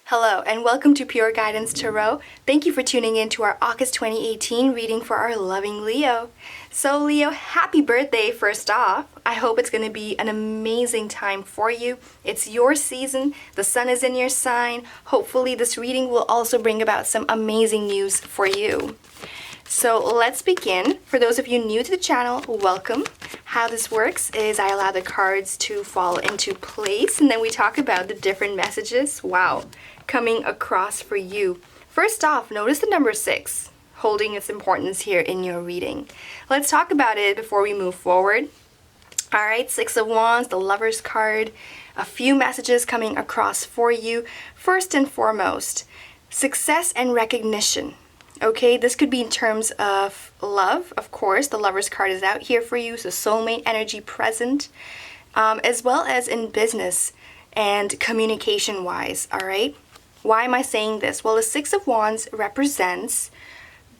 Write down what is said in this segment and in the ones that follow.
Hello and welcome to Pure Guidance Tarot. Thank you for tuning in to our August 2018 reading for our loving Leo. So Leo, happy birthday first off. I hope it's going to be an amazing time for you. It's your season. The sun is in your sign. Hopefully this reading will also bring about some amazing news for you. So let's begin. For those of you new to the channel, welcome. How this works is I allow the cards to fall into place and then we talk about the different messages, coming across for you. First off, notice the number 6 holding its importance here in your reading. Let's talk about it before we move forward. All right, 6 of Wands, the Lover's card, a few messages coming across for you. First and foremost, success and recognition. Okay, this could be in terms of love, of course. The Lover's card is out here for you, so soulmate energy present, as well as in business and communication-wise, all right? Why am I saying this? Well, the 6 of Wands represents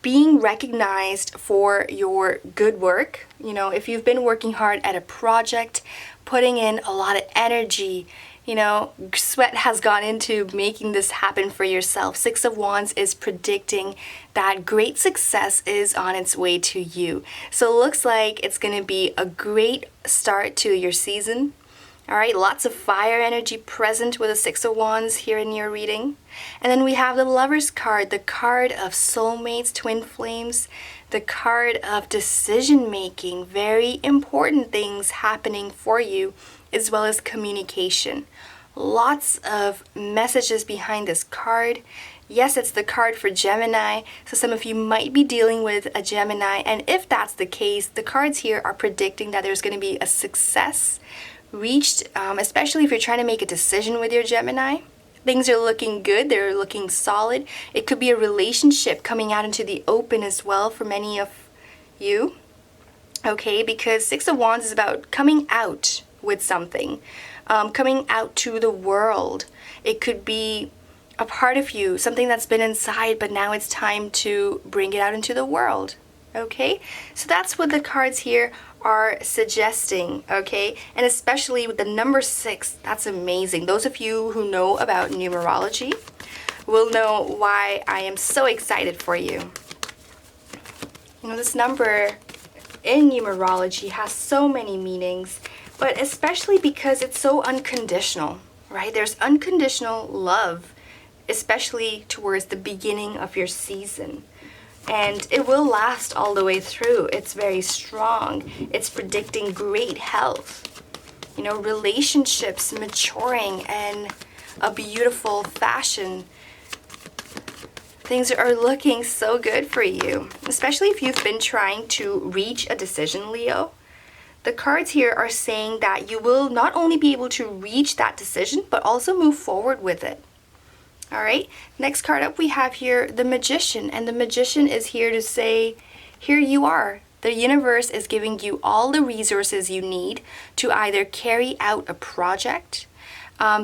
being recognized for your good work. You know, if you've been working hard at a project, putting in a lot of energy, you know, sweat has gone into making this happen for yourself. 6 of Wands is predicting that great success is on its way to you. So it looks like it's going to be a great start to your season. All right, lots of fire energy present with the 6 of Wands here in your reading. And then we have the Lover's card, the card of soulmates, twin flames, the card of decision making, very important things happening for you, as well as communication. Lots of messages behind this card. Yes, it's the card for Gemini, so some of you might be dealing with a Gemini, and if that's the case, the cards here are predicting that there's going to be a success reached, especially if you're trying to make a decision with your Gemini. Things are looking good, they're looking solid. It could be a relationship coming out into the open as well for many of you. Okay, because 6 of Wands is about coming out with something, coming out to the world. It could be a part of you, something that's been inside, but now it's time to bring it out into the world. Okay, so that's what the cards here are suggesting, okay? And especially with the number 6, that's amazing. Those of you who know about numerology will know why I am so excited for you. You know, this number in numerology has so many meanings, but especially because it's so unconditional, right? There's unconditional love, especially towards the beginning of your season. And it will last all the way through. It's very strong. It's predicting great health, you know, relationships maturing and a beautiful fashion. Things are looking so good for you, especially if you've been trying to reach a decision, Leo. The cards here are saying that you will not only be able to reach that decision, but also move forward with it. All right, next card up we have here the Magician, and the Magician is here to say, here you are. The universe is giving you all the resources you need to either carry out a project,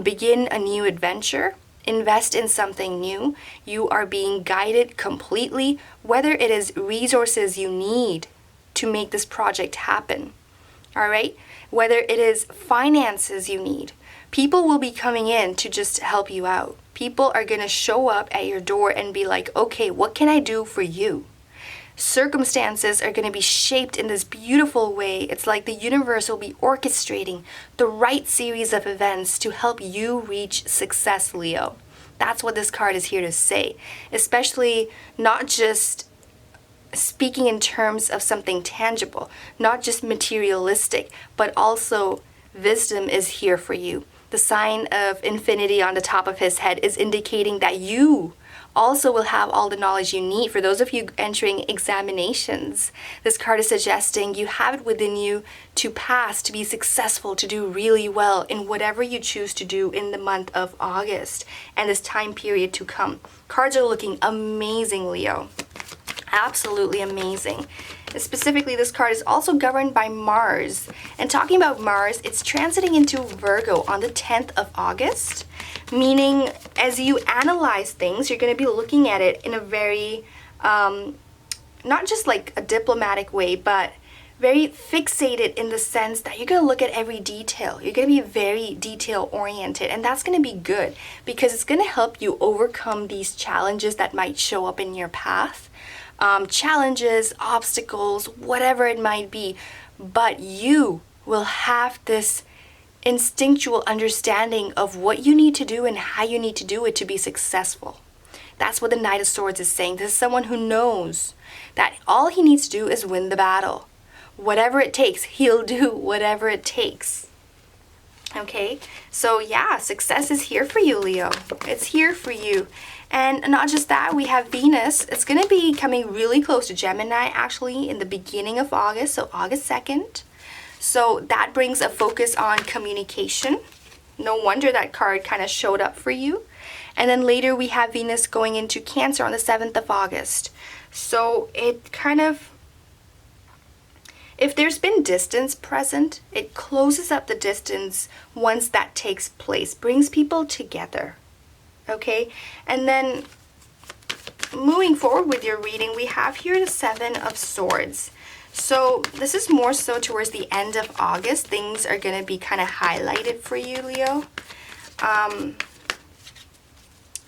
begin a new adventure, invest in something new. You are being guided completely, whether it is resources you need to make this project happen. All right, whether it is finances you need. People will be coming in to just help you out. People are going to show up at your door and be like, okay, what can I do for you? Circumstances are going to be shaped in this beautiful way. It's like the universe will be orchestrating the right series of events to help you reach success, Leo. That's what this card is here to say, especially not just speaking in terms of something tangible, not just materialistic, but also wisdom is here for you. The sign of infinity on the top of his head is indicating that you also will have all the knowledge you need. For those of you entering examinations, this card is suggesting you have it within you to pass, to be successful, to do really well in whatever you choose to do in the month of August and this time period to come. Cards are looking amazing, Leo. Absolutely amazing. And specifically, this card is also governed by Mars. And talking about Mars, it's transiting into Virgo on the 10th of August, meaning as you analyze things, you're going to be looking at it in a very, not just like a diplomatic way, but very fixated in the sense that you're going to look at every detail. You're going to be very detail oriented, and that's going to be good because it's going to help you overcome these challenges that might show up in your path. Challenges, obstacles, whatever it might be, but you will have this instinctual understanding of what you need to do and how you need to do it to be successful. That's what the Knight of Swords is saying. This is someone who knows that all he needs to do is win the battle. Whatever it takes, he'll do whatever it takes. Okay, so yeah, success is here for you, Leo. It's here for you. And not just that, we have Venus. It's going to be coming really close to Gemini actually in the beginning of August, so August 2nd. So that brings a focus on communication. No wonder that card kind of showed up for you. And then later we have Venus going into Cancer on the 7th of August. So it kind of, if there's been distance present, it closes up the distance once that takes place, brings people together. Okay, and then moving forward with your reading, we have here the Seven of Swords. So this is more so towards the end of August. Things are going to be kind of highlighted for you, Leo.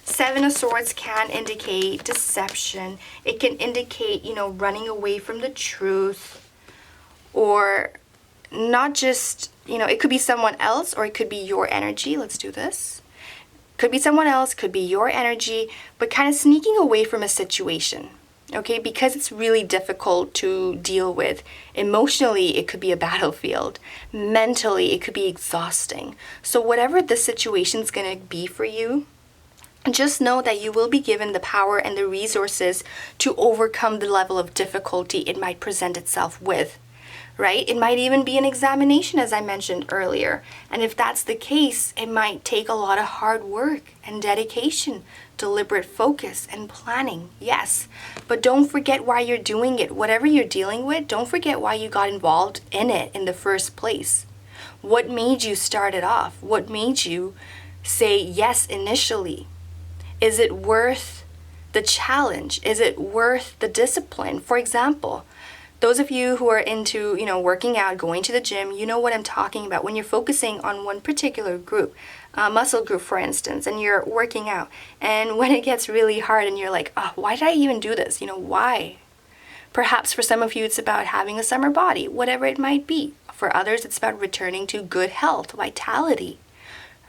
Seven of Swords can indicate deception. It can indicate, running away from the truth. Or not just, it could be someone else or it could be your energy. Let's do this. Could be someone else, could be your energy, but kind of sneaking away from a situation, okay? Because it's really difficult to deal with. Emotionally, it could be a battlefield. Mentally, it could be exhausting. So whatever the situation's going to be for you, just know that you will be given the power and the resources to overcome the level of difficulty it might present itself with. Right? It might even be an examination, as I mentioned earlier. And if that's the case, it might take a lot of hard work and dedication, deliberate focus and planning. Yes, but don't forget why you're doing it. Whatever you're dealing with, don't forget why you got involved in it in the first place. What made you start it off? What made you say yes initially? Is it worth the challenge? Is it worth the discipline? For example, those of you who are into, working out, going to the gym, you know what I'm talking about. When you're focusing on one particular group, muscle group, for instance, and you're working out, and when it gets really hard and you're like, oh, why did I even do this? Why? Perhaps for some of you, it's about having a summer body, whatever it might be. For others, it's about returning to good health, vitality,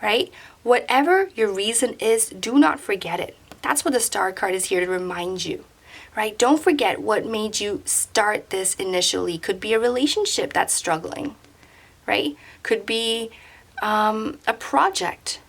right? Whatever your reason is, do not forget it. That's what the Star card is here to remind you. Right? Don't forget what made you start this initially. Could be a relationship that's struggling, right? Could be a project.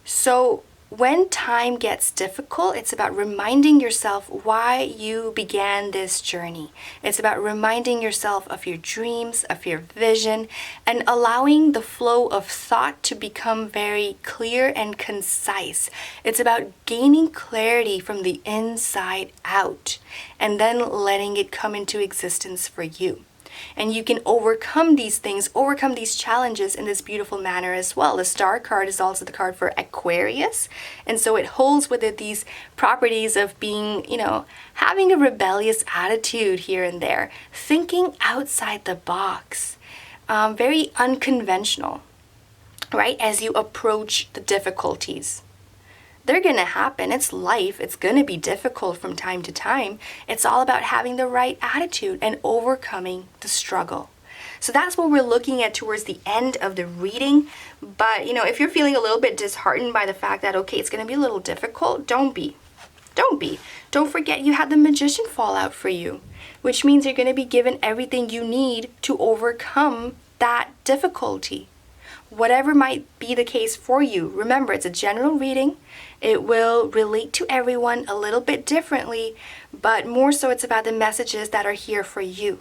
So when time gets difficult, it's about reminding yourself why you began this journey. It's about reminding yourself of your dreams, of your vision, and allowing the flow of thought to become very clear and concise. It's about gaining clarity from the inside out and then letting it come into existence for you. And you can overcome these things, overcome these challenges in this beautiful manner as well. The Star card is also the card for Aquarius. And so it holds with it these properties of being, having a rebellious attitude here and there, thinking outside the box, very unconventional, right? As you approach the difficulties. They're going to happen. It's life. It's going to be difficult from time to time. It's all about having the right attitude and overcoming the struggle. So that's what we're looking at towards the end of the reading. But, if you're feeling a little bit disheartened by the fact that, okay, it's going to be a little difficult, don't be. Don't forget you had the Magician fall out for you, which means you're going to be given everything you need to overcome that difficulty. Whatever might be the case for you, remember it's a general reading. It will relate to everyone a little bit differently, but more so it's about the messages that are here for you,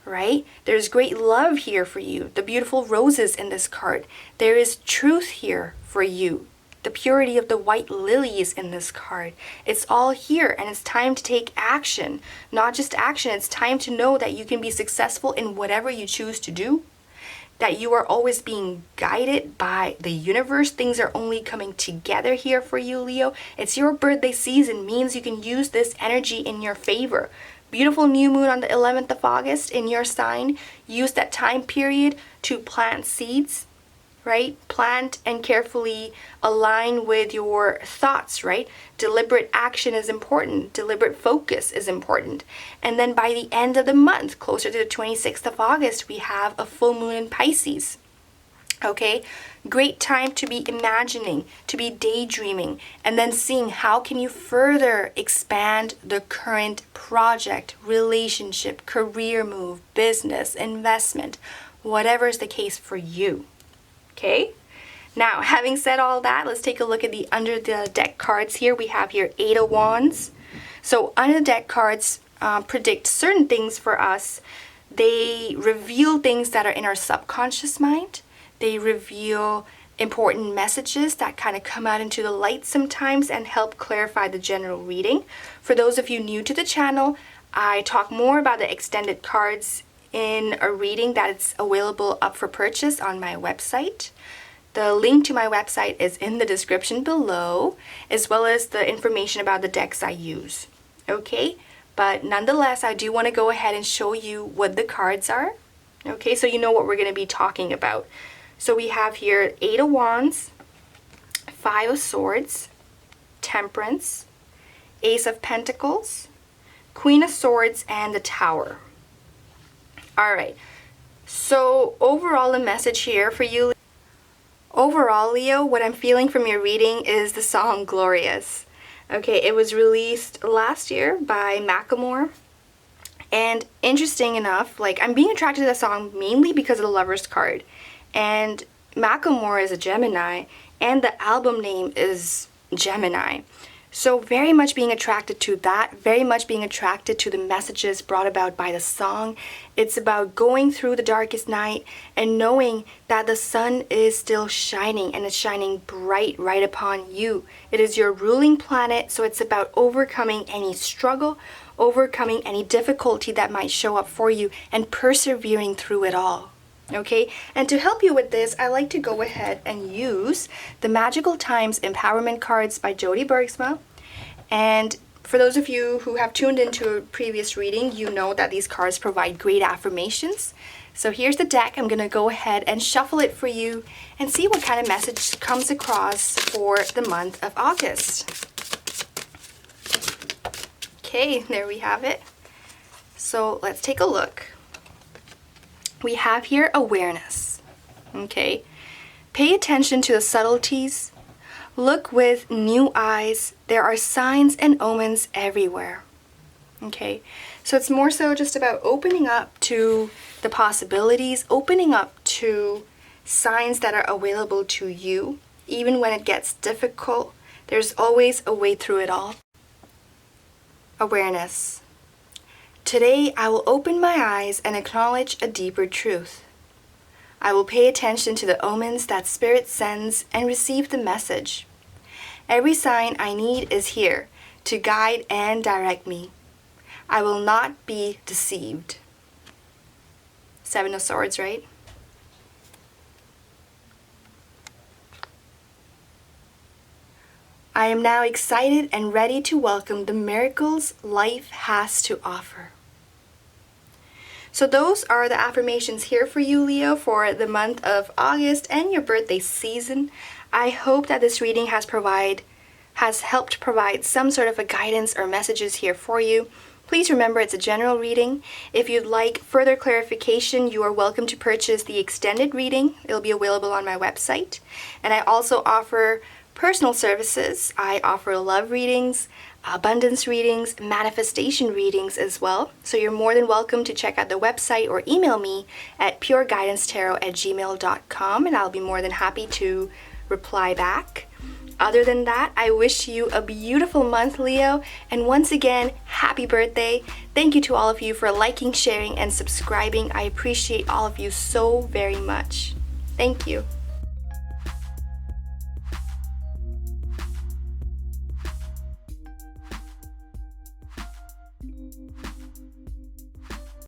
right? There's great love here for you, the beautiful roses in this card. There is truth here for you. the purity of the white lilies in this card. It's all here, and it's time to take action. Not just action, it's time to know that you can be successful in whatever you choose to do, that you are always being guided by the universe. Things are only coming together here for you, Leo. It's your birthday season, means you can use this energy in your favor. Beautiful new moon on the 11th of August in your sign. Use that time period to plant seeds, right? Plant and carefully align with your thoughts, right? Deliberate action is important. Deliberate focus is important. And then by the end of the month, closer to the 26th of August, we have a full moon in Pisces. Okay? Great time to be imagining, to be daydreaming, and then seeing how can you further expand the current project, relationship, career move, business, investment, whatever is the case for you. Okay? Now, having said all that, let's take a look at the under the deck cards here. We have here 8 of Wands. So under the deck cards predict certain things for us. They reveal things that are in our subconscious mind. They reveal important messages that kind of come out into the light sometimes and help clarify the general reading. For those of you new to the channel, I talk more about the extended cards in a reading that is available up for purchase on my website. The link to my website is in the description below, as well as the information about the decks I use. Okay, but nonetheless, I do want to go ahead and show you what the cards are. Okay, so you know what we're going to be talking about. So we have here 8 of Wands, 5 of Swords, Temperance, Ace of Pentacles, Queen of Swords, and the Tower. All right, so overall the message here for you. Overall, Leo, what I'm feeling from your reading is the song Glorious. Okay, it was released last year by Macklemore. And interesting enough, like I'm being attracted to the song mainly because of the Lover's card. And Macklemore is a Gemini, and the album name is Gemini. So very much being attracted to that, very much being attracted to the messages brought about by the song. It's about going through the darkest night and knowing that the sun is still shining, and it's shining bright right upon you. It is your ruling planet, so it's about overcoming any struggle, overcoming any difficulty that might show up for you, and persevering through it all. Okay, and to help you with this, I like to go ahead and use the Magical Times Empowerment cards by Jody Bergsma. And for those of you who have tuned into a previous reading, you know that these cards provide great affirmations. So here's the deck. I'm going to go ahead and shuffle it for you and see what kind of message comes across for the month of August. Okay, there we have it. So let's take a look. We have here awareness. Okay, pay attention to the subtleties. Look with new eyes. There are signs and omens everywhere. Okay, so it's more so just about opening up to the possibilities, opening up to signs that are available to you. Even when it gets difficult, there's always a way through it all. Awareness. Today, I will open my eyes and acknowledge a deeper truth. I will pay attention to the omens that Spirit sends and receive the message. Every sign I need is here to guide and direct me. I will not be deceived. 7 of Swords, right? I am now excited and ready to welcome the miracles life has to offer. So those are the affirmations here for you, Leo, for the month of August and your birthday season. I hope that this reading has helped provide some sort of a guidance or messages here for you. Please remember it's a general reading. If you'd like further clarification, you are welcome to purchase the extended reading. It'll be available on my website. And I also offer personal services. I offer love readings, abundance readings, manifestation readings as well. So you're more than welcome to check out the website or email me at pureguidancetarot@gmail.com, and I'll be more than happy to reply back. Other than that, I wish you a beautiful month, Leo, and once again, happy birthday. Thank you to all of you for liking, sharing, and subscribing. I appreciate all of you so very much. Thank you.